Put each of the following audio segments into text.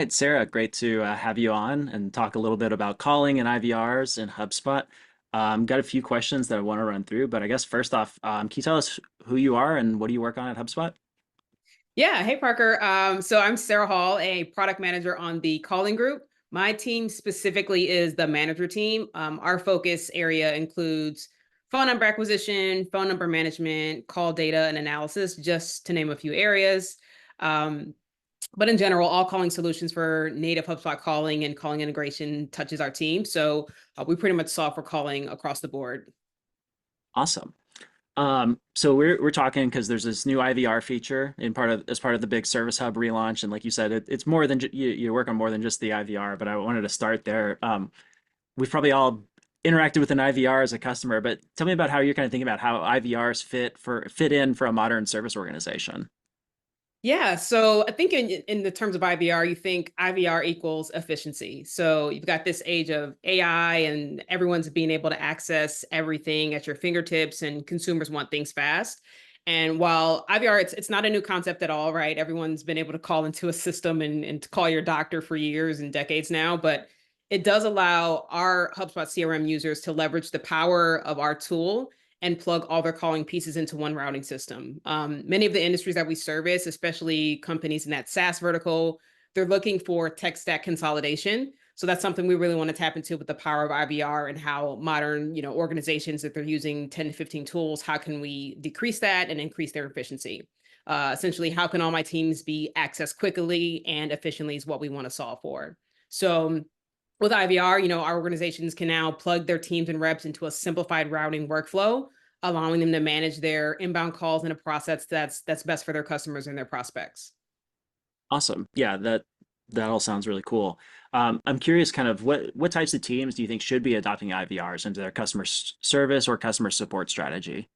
Right, Sarah, great to have you on and talk a little bit about calling and IVRs and HubSpot. Got a few questions that I want to run through, but I guess first off, can you tell us who you are and what do you work on at HubSpot? Yeah, hey Parker. So I'm Sarah Hall, a product manager on the calling group. My team specifically is the manager team. Our focus area includes phone number acquisition, phone number management, call data and analysis, just to name a few areas. Um, but in general, all calling solutions for native HubSpot calling and calling integration touches our team. So we pretty much solve for calling across the board. Awesome. So we're talking because there's this new IVR feature in part of as part of the big Service Hub relaunch, and like you said, it's more than you work on more than just the IVR. But I wanted to start there. We've probably all interacted with an IVR as a customer, but tell me about how you're kind of thinking about how IVRs fit in for a modern service organization. Yeah, so I think in the terms of IVR, you think IVR equals efficiency. So you've got this age of AI and everyone's being able to access everything at your fingertips and consumers want things fast. And while IVR, it's not a new concept at all, right? Everyone's been able to call into a system and to call your doctor for years and decades now, but it does allow our HubSpot CRM users to leverage the power of our tool and plug all their calling pieces into one routing system. Many of the industries that we service, especially companies in that SaaS vertical, they're looking for tech stack consolidation. So that's something we really want to tap into with the power of IVR and how modern, organizations that they're using 10 to 15 tools, how can we decrease that and increase their efficiency? Essentially, how can all my teams be accessed quickly and efficiently is what we want to solve for. So with IVR, our organizations can now plug their teams and reps into a simplified routing workflow, allowing them to manage their inbound calls in a process that's best for their customers and their prospects. Awesome. Yeah, that all sounds really cool. I'm curious, kind of what types of teams do you think should be adopting IVRs into their customer service or customer support strategy?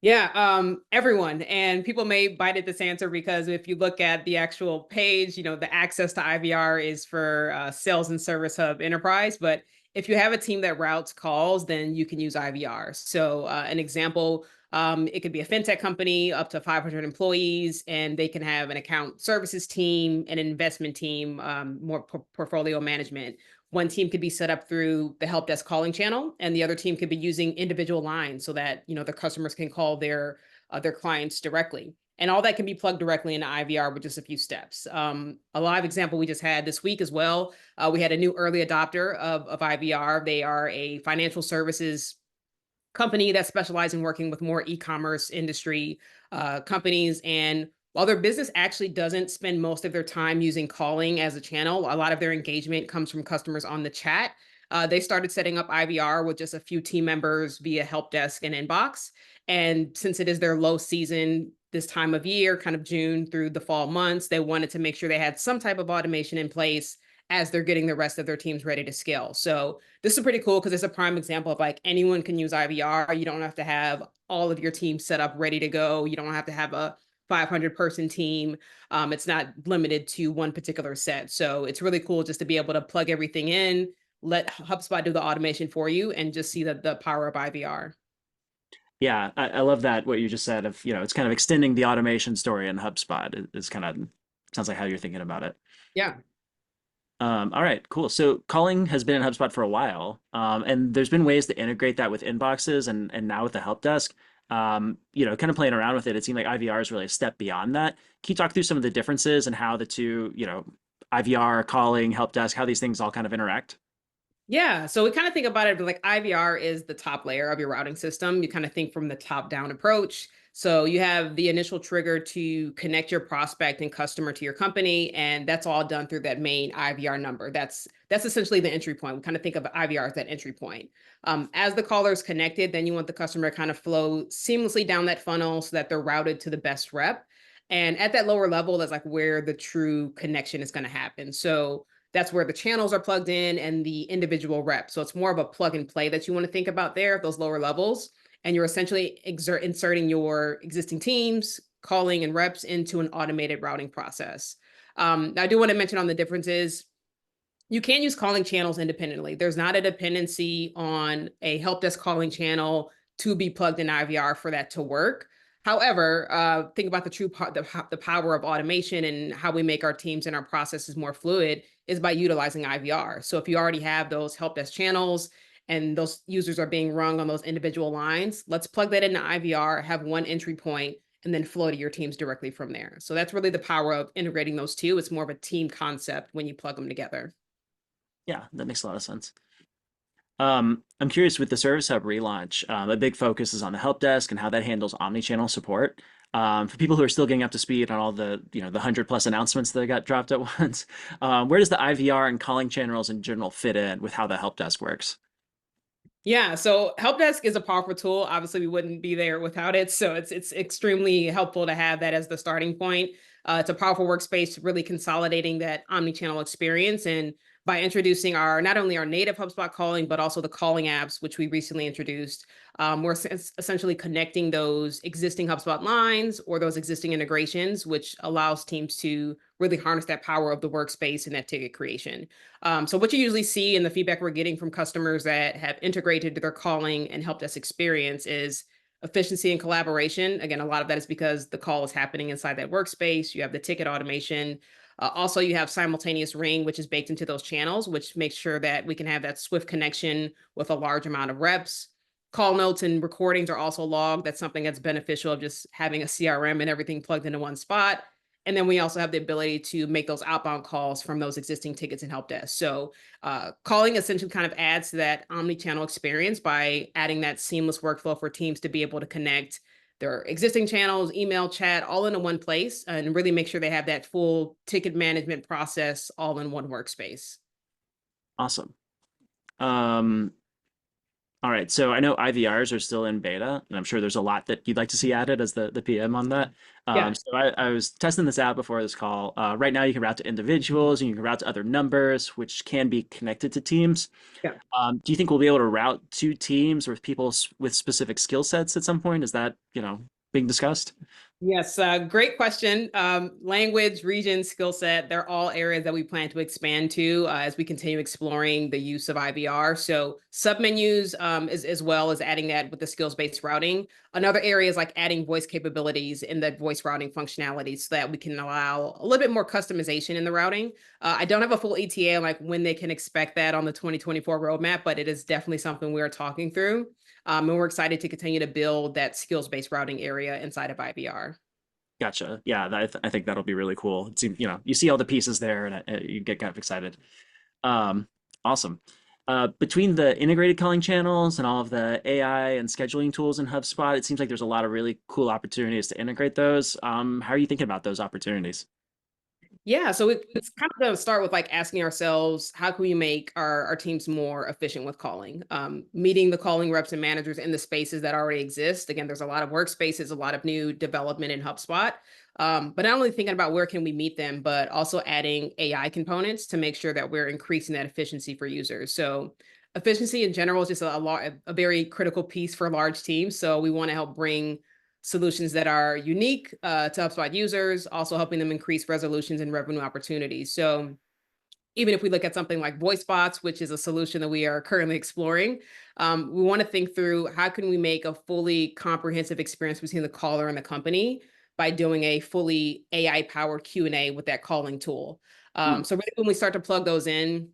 Yeah, everyone. And people may bite at this answer because if you look at the actual page, the access to IVR is for Sales and Service Hub Enterprise. But if you have a team that routes calls, then you can use IVR. So, an example, it could be a fintech company up to 500 employees, and they can have an account services team, an investment team, more portfolio management. One team could be set up through the help desk calling channel, and the other team could be using individual lines so that the customers can call their clients directly. And all that can be plugged directly into IVR with just a few steps. A live example we just had this week as well. We had a new early adopter of IVR. They are a financial services company that specializes in working with more e-commerce industry companies. And while their business actually doesn't spend most of their time using calling as a channel, a lot of their engagement comes from customers on the chat. They started setting up IVR with just a few team members via help desk and inbox. And since it is their low season this time of year, kind of June through the fall months, they wanted to make sure they had some type of automation in place as they're getting the rest of their teams ready to scale. So this is pretty cool because it's a prime example of like anyone can use IVR. You don't have to have all of your teams set up ready to go. You don't have to have a 500-person team. It's not limited to one particular set. So it's really cool just to be able to plug everything in, let HubSpot do the automation for you, and just see the power of IVR. Yeah, I love that what you just said of, it's kind of extending the automation story in HubSpot is kind of sounds like how you're thinking about it. Yeah. All right, cool. So calling has been in HubSpot for a while, and there's been ways to integrate that with inboxes and now with the help desk. Kind of playing around with it, it seemed like IVR is really a step beyond that. Can you talk through some of the differences and how the two, IVR, calling, help desk, how these things all kind of interact? Yeah. So we kind of think about it like IVR is the top layer of your routing system. You kind of think from the top down approach. So you have the initial trigger to connect your prospect and customer to your company, and that's all done through that main IVR number. That's essentially the entry point. We kind of think of IVR as that entry point. As the caller is connected, then you want the customer to kind of flow seamlessly down that funnel so that they're routed to the best rep. And at that lower level, that's like where the true connection is going to happen. So that's where the channels are plugged in and the individual reps. So it's more of a plug and play that you want to think about there, those lower levels. And you're essentially inserting your existing teams, calling and reps into an automated routing process. I do want to mention on the differences. You can use calling channels independently. There's not a dependency on a help desk calling channel to be plugged in IVR for that to work. However, think about the true part, the power of automation and how we make our teams and our processes more fluid is by utilizing IVR. So if you already have those help desk channels and those users are being rung on those individual lines, let's plug that into IVR, have one entry point, and then flow to your teams directly from there. So that's really the power of integrating those two. It's more of a team concept when you plug them together. Yeah, that makes a lot of sense. I'm curious with the Service Hub relaunch, a big focus is on the help desk and how that handles omni-channel support. For people who are still getting up to speed on all the, the 100+ announcements that got dropped at once, where does the IVR and calling channels in general fit in with how the help desk works? Yeah, so help desk is a powerful tool. Obviously, we wouldn't be there without it. So it's extremely helpful to have that as the starting point. It's a powerful workspace, really consolidating that omni-channel experience. And by introducing our not only our native HubSpot calling, but also the calling apps, which we recently introduced, we're essentially connecting those existing HubSpot lines or those existing integrations, which allows teams to really harness that power of the workspace and that ticket creation. So what you usually see in the feedback we're getting from customers that have integrated their calling and help desk experience is efficiency and collaboration. Again, a lot of that is because the call is happening inside that workspace. You have the ticket automation. Also, you have simultaneous ring, which is baked into those channels, which makes sure that we can have that swift connection with a large amount of reps. Call notes and recordings are also logged. That's something that's beneficial of just having a CRM and everything plugged into one spot. And then we also have the ability to make those outbound calls from those existing tickets and help desk. So calling essentially kind of adds to that omni-channel experience by adding that seamless workflow for teams to be able to connect their existing channels, email, chat, all into one place and really make sure they have that full ticket management process all in one workspace. Awesome. Um, all right, so I know IVRs are still in beta, and I'm sure there's a lot that you'd like to see added as the PM on that. Yeah. So I was testing this out before this call. Right now, you can route to individuals and you can route to other numbers, which can be connected to teams. Yeah. Do you think we'll be able to route to teams with people with specific skill sets at some point? Is that, being discussed? Yes, great question. Language, region, skill set, they're all areas that we plan to expand to as we continue exploring the use of IVR. So submenus as well as adding that with the skills-based routing. Another area is like adding voice capabilities in the voice routing functionality so that we can allow a little bit more customization in the routing. I don't have a full ETA on like when they can expect that on the 2024 roadmap, but it is definitely something we are talking through. And we're excited to continue to build that skills-based routing area inside of IVR. Gotcha. Yeah, I think that'll be really cool. It seems, you see all the pieces there and you get kind of excited. Um, awesome. Between the integrated calling channels and all of the AI and scheduling tools in HubSpot, it seems like there's a lot of really cool opportunities to integrate those. How are you thinking about those opportunities? Yeah, so it's kind of going to start with like asking ourselves, how can we make our teams more efficient with calling? Meeting the calling reps and managers in the spaces that already exist. Again, there's a lot of workspaces, a lot of new development in HubSpot. But not only thinking about where can we meet them, but also adding AI components to make sure that we're increasing that efficiency for users. So efficiency in general is just a very critical piece for large teams. So we want to help bring solutions that are unique to HubSpot users, also helping them increase resolutions and revenue opportunities. So even if we look at something like voice bots, which is a solution that we are currently exploring, we want to think through how can we make a fully comprehensive experience between the caller and the company by doing a fully AI powered Q&A with that calling tool. Hmm. So really when we start to plug those in,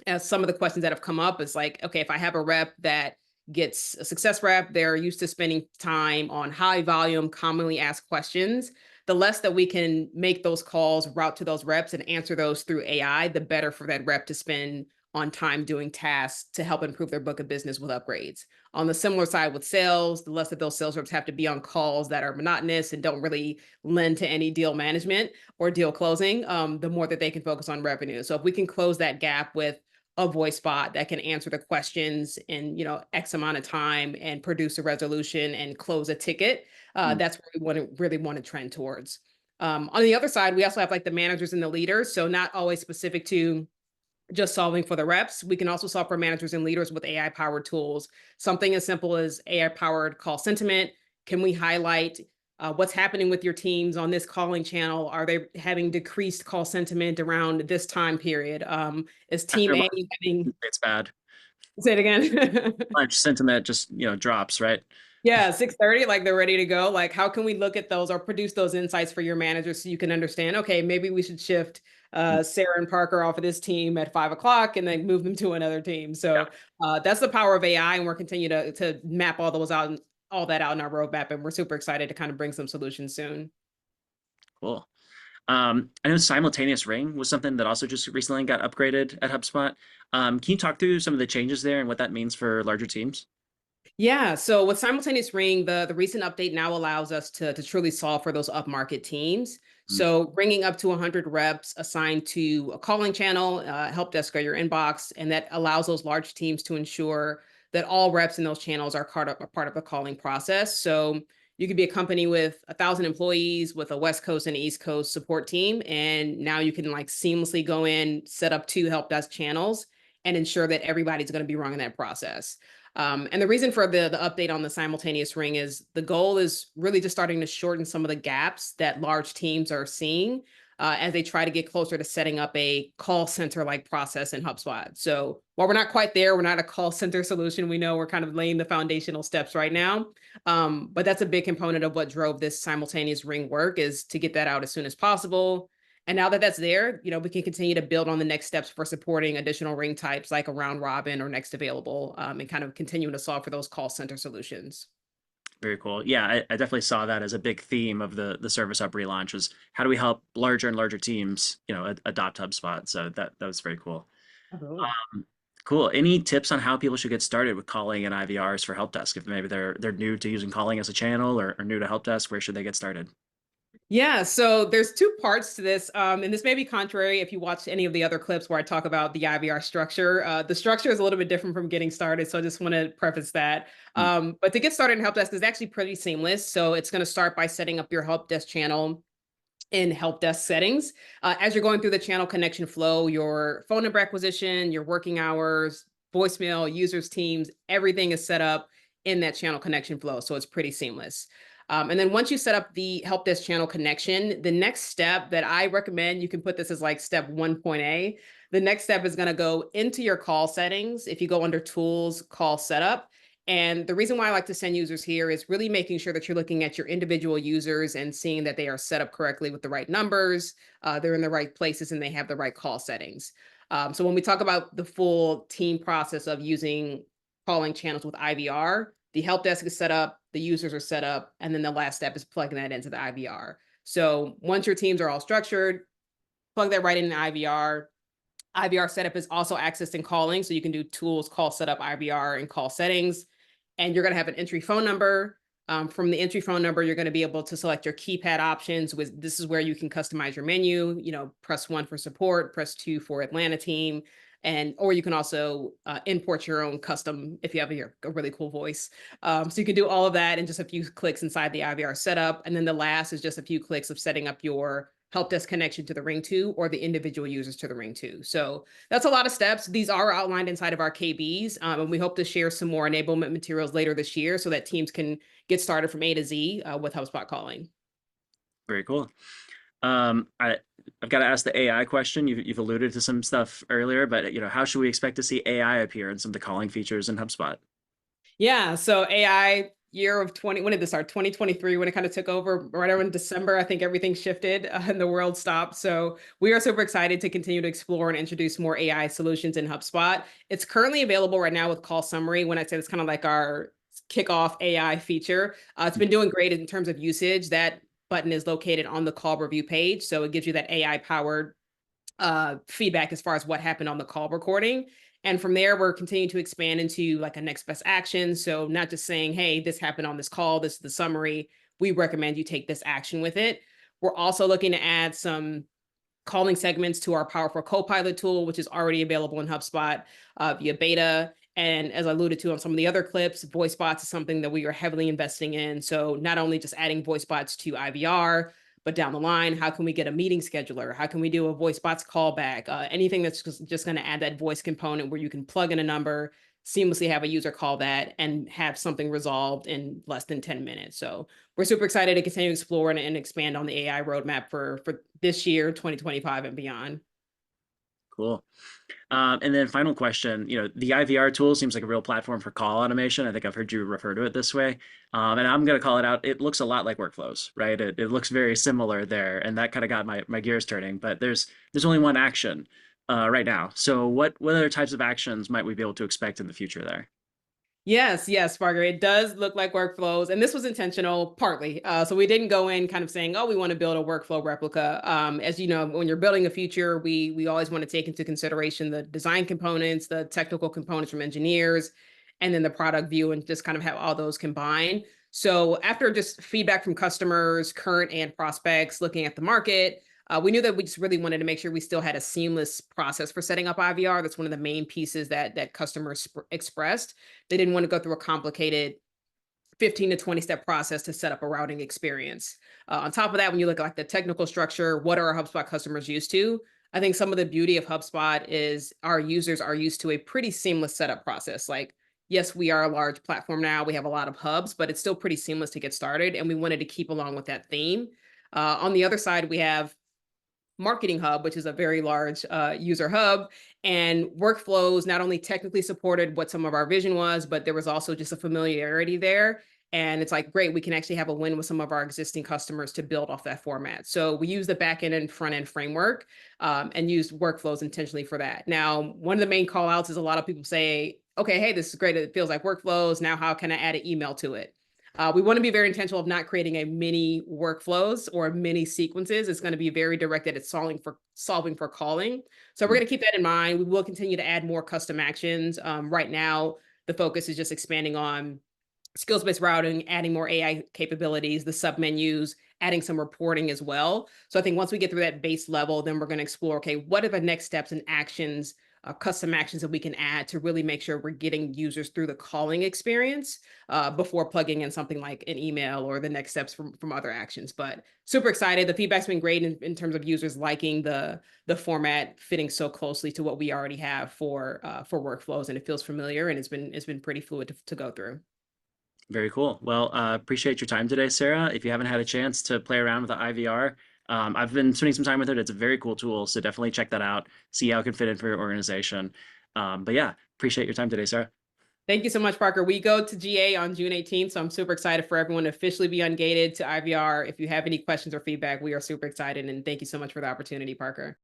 as some of the questions that have come up is like, okay, if I have a rep that gets a success rep, they're used to spending time on high volume, commonly asked questions. The less that we can make those calls, route to those reps and answer those through AI, the better for that rep to spend on time doing tasks to help improve their book of business with upgrades. On the similar side with sales, the less that those sales reps have to be on calls that are monotonous and don't really lend to any deal management or deal closing, the more that they can focus on revenue. So if we can close that gap with a voice bot that can answer the questions in X amount of time and produce a resolution and close a ticket, Hmm. that's where we really want to trend towards. On the other side, we also have like the managers and the leaders, so not always specific to just solving for the reps. We can also solve for managers and leaders with AI powered tools. Something as simple as AI powered call sentiment. Can we highlight what's happening with your teams on this calling channel? Are they having decreased call sentiment around this time period? Is team After a A month, having, it's bad. say it again? Much sentiment just, drops, right? Yeah, 6:30, like they're ready to go. Like, how can we look at those or produce those insights for your managers so you can understand, okay, maybe we should shift Sarah and Parker off of this team at 5 o'clock and then move them to another team. So that's the power of AI, and we're continue to map all those out and all that out in our roadmap. And we're super excited to kind of bring some solutions soon. Cool. I know Simultaneous Ring was something that also just recently got upgraded at HubSpot. Can you talk through some of the changes there and what that means for larger teams? Yeah, so with Simultaneous Ring, the recent update now allows us to truly solve for those upmarket teams. Mm, So bringing up to 100 reps assigned to a calling channel, help desk or your inbox, and that allows those large teams to ensure that all reps in those channels are part of the calling process. So you could be a company with 1,000 employees with a West Coast and East Coast support team, and now you can like seamlessly go in, set up 2 help desk channels, and ensure that everybody's going to be running that process. And the reason for the update on the simultaneous ring is the goal is really just starting to shorten some of the gaps that large teams are seeing as they try to get closer to setting up a call center like process in HubSpot. So while we're not quite there, we're not a call center solution. We know we're kind of laying the foundational steps right now. But that's a big component of what drove this simultaneous ring work is to get that out as soon as possible. And now that that's there, we can continue to build on the next steps for supporting additional ring types like a round robin or next available, and kind of continuing to solve for those call center solutions. very cool. Yeah, I definitely saw that as a big theme of the Service Hub relaunch was how do we help larger and larger teams, adopt HubSpot. So that was very cool. Absolutely. Cool. Any tips on how people should get started with calling and IVRs for help desk? If maybe they're new to using calling as a channel or new to help desk, where should they get started? Yeah, so there's two parts to this, and this may be contrary if you watch any of the other clips where I talk about the IVR structure. The structure is a little bit different from getting started, so I just want to preface that. Mm, But to get started in help desk is actually pretty seamless. So it's going to start by setting up your help desk channel in help desk settings. As you're going through the channel connection flow, your phone number acquisition, your working hours, voicemail, users, teams, everything is set up in that channel connection flow. So it's pretty seamless. And then once you set up the help desk channel connection, the next step that I recommend, you can put this as like step 1.A. The next step is going to go into your call settings. If you go under tools, call setup, and the reason why I like to send users here is really making sure that you're looking at your individual users and seeing that they are set up correctly with the right numbers, they're in the right places, and they have the right call settings. So when we talk about the full team process of using calling channels with IVR, the help desk is set up, the users are set up, and then the last step is plugging that into the IVR. So once your teams are all structured, plug that right in the IVR. IVR setup is also accessed in calling. So you can do tools, call setup, IVR, and call settings. And you're going to have an entry phone number. From the entry phone number, you're going to be able to select your keypad options. This is where you can customize your menu. Press 1 for support, press 2 for Atlanta team, or you can also import your own custom if you have a really cool voice. So you can do all of that in just a few clicks inside the IVR setup. And then the last is just a few clicks of setting up your help desk connection to the Ring 2 or the individual users to the Ring 2. So that's a lot of steps. These are outlined inside of our KBs, and we hope to share some more enablement materials later this year so that teams can get started from A to Z with HubSpot calling. very cool. I've got to ask the AI question. You've alluded to some stuff earlier, but how should we expect to see AI appear in some of the calling features in HubSpot? Yeah, so AI year of 20, when did this start? 2023, when it kind of took over, right around December, I think everything shifted and the world stopped. So we are super excited to continue to explore and introduce more AI solutions in HubSpot. It's currently available right now with Call Summary. When I say it's kind of like our kickoff AI feature, it's been doing great in terms of usage. That button is located on the call review page. So it gives you that AI powered feedback as far as what happened on the call recording. And from there, we're continuing to expand into like a next best action. So not just saying, hey, this happened on this call, this is the summary. We recommend you take this action with it. We're also looking to add some calling segments to our powerful Copilot tool, which is already available in HubSpot via beta. And as I alluded to on some of the other clips, voice bots is something that we are heavily investing in. So not only just adding voice bots to IVR, but down the line, how can we get a meeting scheduler? How can we do a voice bots callback? Anything that's just going to add that voice component where you can plug in a number, seamlessly have a user call that, and have something resolved in less than 10 minutes. So we're super excited to continue to explore and expand on the AI roadmap for this year, 2025 and beyond. Cool. And then final question, the IVR tool seems like a real platform for call automation. I think I've heard you refer to it this way. And I'm going to call it out. It looks a lot like workflows, right? It looks very similar there. And that kind of got my gears turning, but there's only one action right now. So what other types of actions might we be able to expect in the future there? Yes, yes, Parker. It does look like workflows, and this was intentional partly. So we didn't go in kind of saying, "Oh, we want to build a workflow replica." As you know, when you're building a feature, we always want to take into consideration the design components, the technical components from engineers, and then the product view, and just kind of have all those combined. So after just feedback from customers, current and prospects, looking at the market, we knew that we just really wanted to make sure we still had a seamless process for setting up IVR. That's one of the main pieces that customers expressed. They didn't want to go through a complicated 15 to 20 step process to set up a routing experience. On top of that, when you look at like the technical structure, what are our HubSpot customers used to? I think some of the beauty of HubSpot is our users are used to a pretty seamless setup process. Like, yes, we are a large platform now. We have a lot of hubs, but it's still pretty seamless to get started. And we wanted to keep along with that theme. On the other side, we have Marketing Hub, which is a very large user hub, and workflows not only technically supported what some of our vision was, but there was also just a familiarity there. And it's like, great, we can actually have a win with some of our existing customers to build off that format. So we use the back end and front end framework and use workflows intentionally for that. Now, one of the main call outs is a lot of people say, okay, hey, this is great. It feels like workflows. Now, how can I add an email to it? We want to be very intentional of not creating a mini workflows or mini sequences. It's going to be very directed at solving for calling. So we're going to keep that in mind. We will continue to add more custom actions. Right now, the focus is just expanding on skills-based routing, adding more AI capabilities, the submenus, adding some reporting as well. So I think once we get through that base level, then we're going to explore, okay, what are the next steps and actions, custom actions that we can add to really make sure we're getting users through the calling experience before plugging in something like an email or the next steps from other actions. But super excited. The feedback's been great in terms of users liking the format fitting so closely to what we already have for workflows, and it feels familiar, and it's been pretty fluid to go through. Very cool. Well, appreciate your time today, Sarah. If you haven't had a chance to play around with the IVR, I've been spending some time with it. It's a very cool tool, so definitely check that out. See how it can fit in for your organization. But yeah, appreciate your time today, Sarah. Thank you so much, Parker. We go to GA on June 18th, so I'm super excited for everyone to officially be ungated to IVR. If you have any questions or feedback, we are super excited, and thank you so much for the opportunity, Parker.